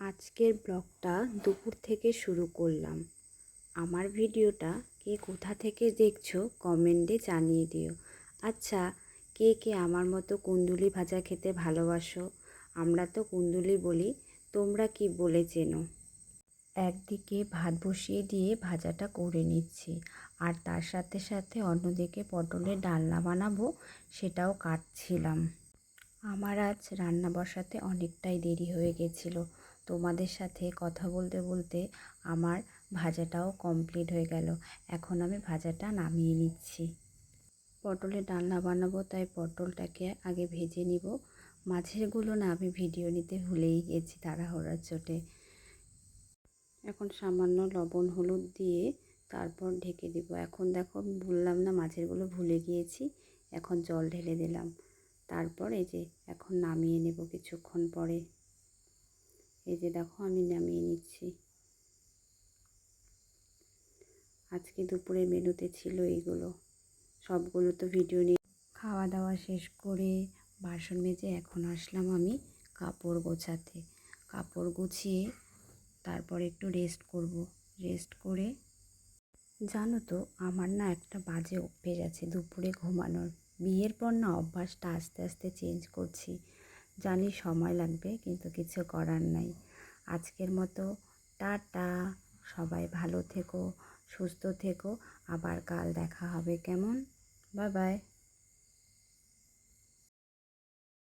আজকের ব্লগটা দুপুর থেকে শুরু করলাম। আমার ভিডিওটা কে কোথা থেকে দেখছো কমেন্টে জানিয়ে দিও। আচ্ছা, কে কে আমার মতো কুন্দুলি ভাজা খেতে ভালোবাসো? আমরা তো কুন্দুলি বলি, তোমরা কি বলে চেনো? একদিকে ভাত বসিয়ে দিয়ে ভাজাটা করে নিচ্ছি, আর তার সাথে সাথে অন্যদিকে পটলের ডালনা বানাবো, সেটাও কাটছিলাম। আমার আজ রান্না বসাতে অনেকটাই দেরি হয়ে গেছিল। তোমাদের সাথে কথা বলতে বলতে আমার ভাজাটাও কমপ্লিট হয়ে গেল। এখন আমি ভাজাটা নামিয়ে নিচ্ছি। পটলের ডালনা বানাবো, তাই পটলটাকে আগে ভেজে নিব। মাঝেরগুলো না আমি ভিডিও নিতে ভুলেই গেছি তাড়াহুড়োর চোটে। এখন সামান্য লবণ হলুদ দিয়ে তারপর ঢেকে দিব। এখন দেখো, আমি বললাম না মাঝেরগুলো ভুলে গিয়েছি। এখন জল ঢেলে দিলাম। তারপর এই যে এখন নামিয়ে নেব কিছুক্ষণ পরে। এই যে দেখো, আমি নামিয়ে নিচ্ছি। আজকে দুপুরের মেনুতে ছিল এইগুলো। সবগুলো তো ভিডিও নিয়ে খাওয়া দাওয়া শেষ করে বাসন মেজে এখন আসলাম আমি কাপড় গোছাতে। কাপড় গুছিয়ে তারপর একটু রেস্ট করব। রেস্ট করে, জানো তো, আমার না একটা বাজে অভ্যেস আছে দুপুরে ঘুমানোর। বিয়ের পর না অভ্যাসটা আস্তে আস্তে চেঞ্জ করছি। জানি সময় লাগবে, কিন্তু কিছু করার নাই। আজকের মতো টাটা। সবাই ভালো থেকো, সুস্থ থেকো। আবার কাল দেখা হবে, কেমন? Bye bye.